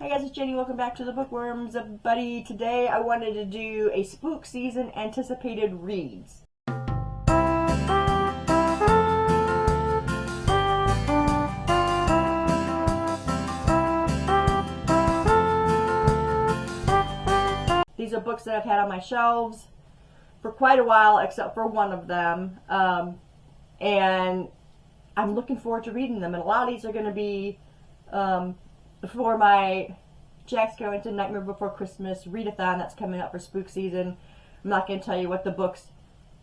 Hey guys, it's Jenny. Welcome back to the Bookworms Buddy. Today I wanted to do a spook season anticipated reads. These are books that I've had on my shelves for quite a while, except for one of them. And I'm looking forward to reading them. And a lot of these are going to be before my Jack Skellington Nightmare Before Christmas read-a-thon that's coming up for spook season. I'm not going to tell you what the books,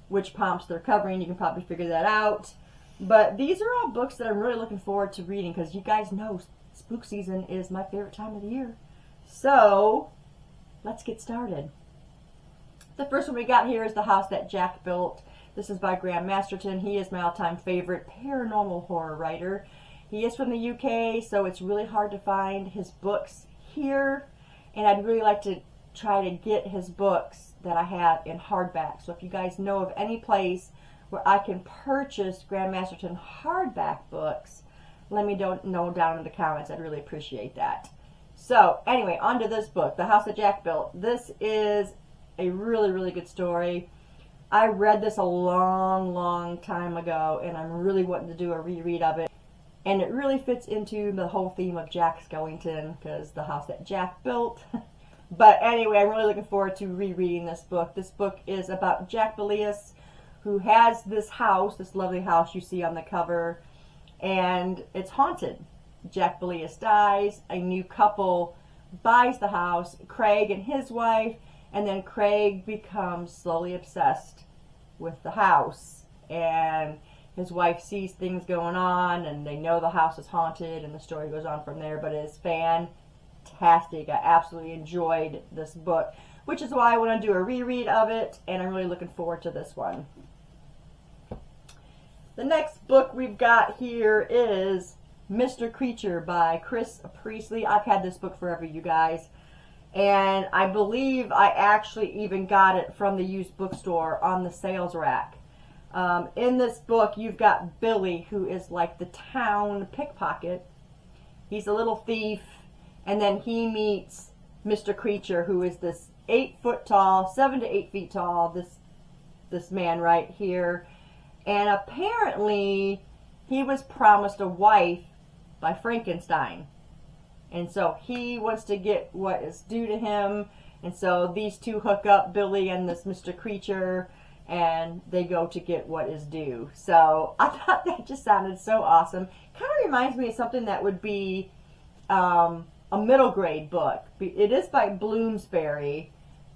which prompts they're covering. You can probably figure that out. But these are all books that I'm really looking forward to reading because you guys know spook season is my favorite time of the year. So, let's get started. The first one we got here is The House That Jack Built. This is by Graham Masterton. He is my all-time favorite paranormal horror writer. He is from the UK, so it's really hard to find his books here, and I'd really like to try to get his books that I have in hardback. So if you guys know of any place where I can purchase Graham Masterton hardback books, let me know down in the comments. I'd really appreciate that. So anyway, on to this book, The House That Jack Built. This is a really, really good story. I read this a long time ago, and I'm really wanting to do a reread of it. And it really fits into the whole theme of Jack Skellington, because the house that Jack built. But anyway, I'm really looking forward to rereading this book. This book is about Jack Bellius, who has this house, this lovely house you see on the cover, and it's haunted. Jack Bellius dies, a new couple buys the house, Craig and his wife, and then Craig becomes slowly obsessed with the house. And his wife sees things going on, and they know the house is haunted, and the story goes on from there. But it is fantastic. I absolutely enjoyed this book, which is why I want to do a reread of it, and I'm really looking forward to this one. The next book we've got here is Mr. Creature by Chris Priestley. I've had this book forever, you guys, and I believe I actually even got it from the used bookstore on the sales rack. In this book, you've got Billy, who is like the town pickpocket. He's a little thief, and then he meets Mr. Creature, who is this 8 foot tall, 7 to 8 feet tall, this man right here. And apparently, he was promised a wife by Frankenstein. And so he wants to get what is due to him. And so these two hook up, Billy and this Mr. Creature, and they go to get what is due. So I thought that just sounded so awesome. Kind of reminds me of something that would be a middle grade book. It is by Bloomsbury.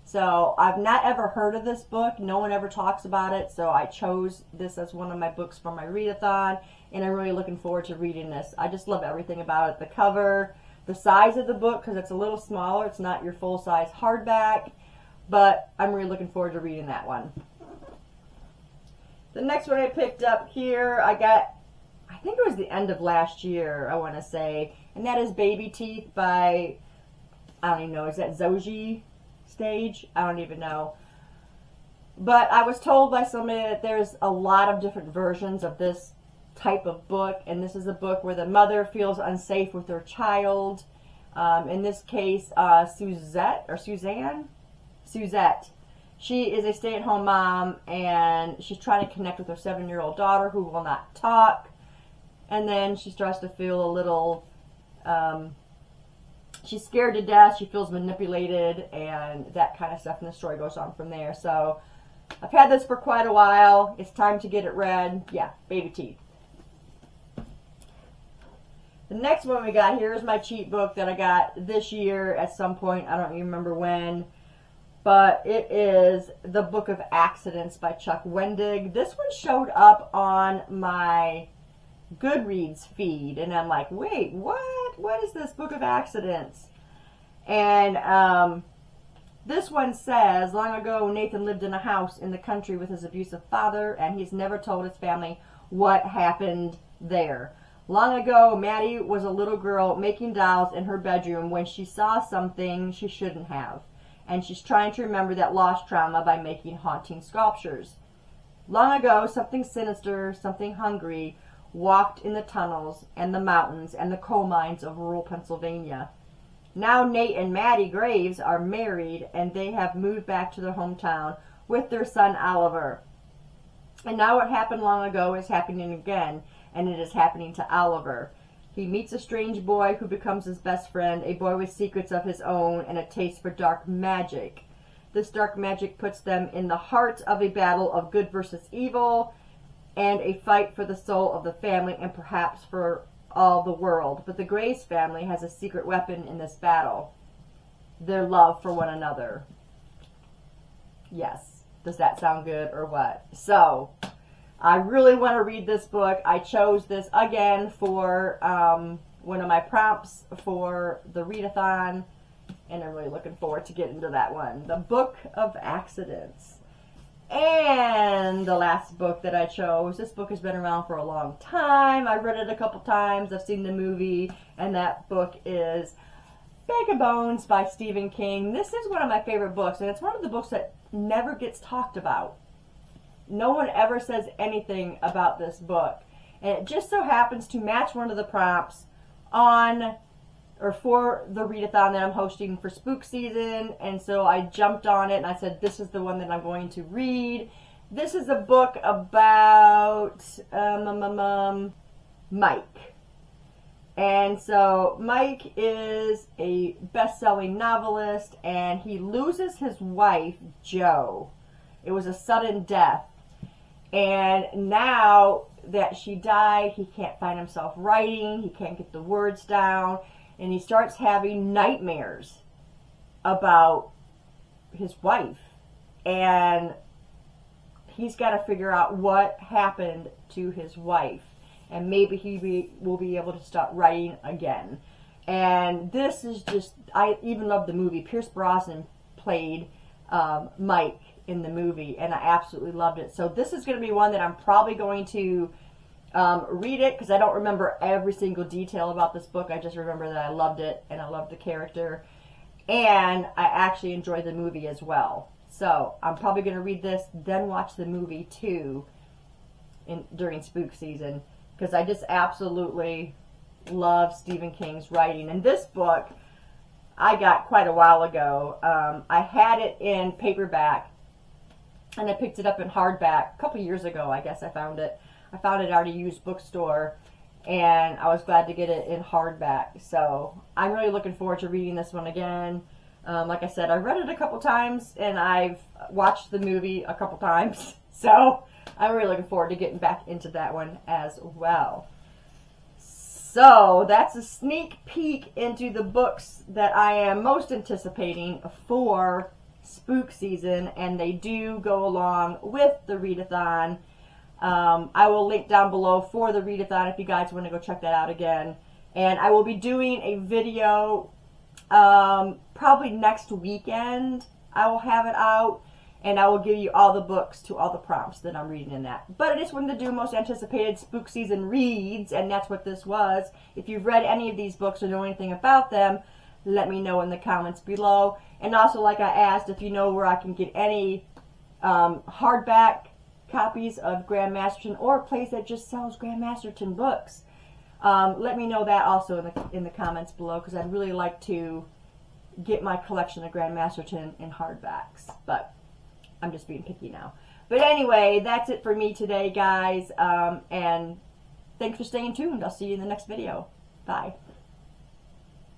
So I've not ever heard of this book. No one ever talks about it. So I chose this as one of my books for my read-a-thon. And I'm really looking forward to reading this. I just love everything about it. The cover, the size of the book, because it's a little smaller. It's not your full-size hardback. But I'm really looking forward to reading that one. The next one I picked up here, I think it was the end of last year, I want to say, and that is Baby Teeth by, I don't even know, is that Zoji Stage? I don't even know. But I was told by somebody that there's a lot of different versions of this type of book, and this is a book where the mother feels unsafe with her child. In this case, Suzette. She is a stay-at-home mom, and she's trying to connect with her 7-year-old daughter who will not talk. And then she starts to feel a little, she's scared to death, she feels manipulated, and that kind of stuff, and the story goes on from there. So I've had this for quite a while. It's time to get it read. Yeah, Baby Teeth. The next one we got here is my cheat book that I got this year at some point. I don't even remember when. But it is The Book of Accidents by Chuck Wendig. This one showed up on my Goodreads feed. And I'm like, wait, what? What is this Book of Accidents? And this one says, long ago, Nathan lived in a house in the country with his abusive father, and he's never told his family what happened there. Long ago, Maddie was a little girl making dolls in her bedroom when she saw something she shouldn't have. And she's trying to remember that lost trauma by making haunting sculptures. Long ago, something sinister, something hungry, walked in the tunnels and the mountains and the coal mines of rural Pennsylvania. Now Nate and Maddie Graves are married, and they have moved back to their hometown with their son Oliver. And now what happened long ago is happening again, and it is happening to Oliver. He meets a strange boy who becomes his best friend, a boy with secrets of his own and a taste for dark magic. This dark magic puts them in the heart of a battle of good versus evil, and a fight for the soul of the family and perhaps for all the world. But the Graves family has a secret weapon in this battle: their love for one another. Yes. Does that sound good or what? So, I really want to read this book. I chose this again for one of my prompts for the read-a-thon, and I'm really looking forward to getting to that one. The Book of Accidents. And the last book that I chose, this book has been around for a long time. I've read it a couple times. I've seen the movie, and that book is Bag of Bones by Stephen King. This is one of my favorite books, and it's one of the books that never gets talked about. No one ever says anything about this book. And it just so happens to match one of the prompts on or for the read-a-thon that I'm hosting for Spook Season. And so I jumped on it and I said, this is the one that I'm going to read. This is a book about Mike. And so Mike is a best-selling novelist, and he loses his wife, Jo. It was a sudden death. And now that she died, he can't find himself writing. He can't get the words down. And he starts having nightmares about his wife. And he's got to figure out what happened to his wife. And maybe he will be able to start writing again. And this is just, I even love the movie. Pierce Brosnan played Mike in the movie, and I absolutely loved it. So this is going to be one that I'm probably going to read it, because I don't remember every single detail about this book. I just remember that I loved it, and I loved the character. And I actually enjoyed the movie as well. So I'm probably going to read this, then watch the movie too during Spook Season, because I just absolutely love Stephen King's writing. And this book I got quite a while ago. I had it in paperback, and I picked it up in hardback a couple years ago. I guess I found it. I found it at a used bookstore, and I was glad to get it in hardback. So I'm really looking forward to reading this one again. Like I said, I've read it a couple times, and I've watched the movie a couple times. So I'm really looking forward to getting back into that one as well. So that's a sneak peek into the books that I am most anticipating for Spook Season, and they do go along with the read-a-thon. I will link down below for the read-a-thon if you guys want to go check that out again. And I will be doing a video probably next weekend. I will have it out, and I will give you all the books to all the prompts that I'm reading in that. But I just wanted to do most anticipated Spook Season reads, and that's what this was. If you've read any of these books or know anything about them, let me know in the comments below. And also, like I asked, if you know where I can get any hardback copies of Graham Masterton, or a place that just sells Graham Masterton books, let me know that also in the comments below, because I'd really like to get my collection of Graham Masterton in hardbacks. But I'm just being picky now. But anyway, that's it for me today, guys. And thanks for staying tuned. I'll see you in the next video. Bye.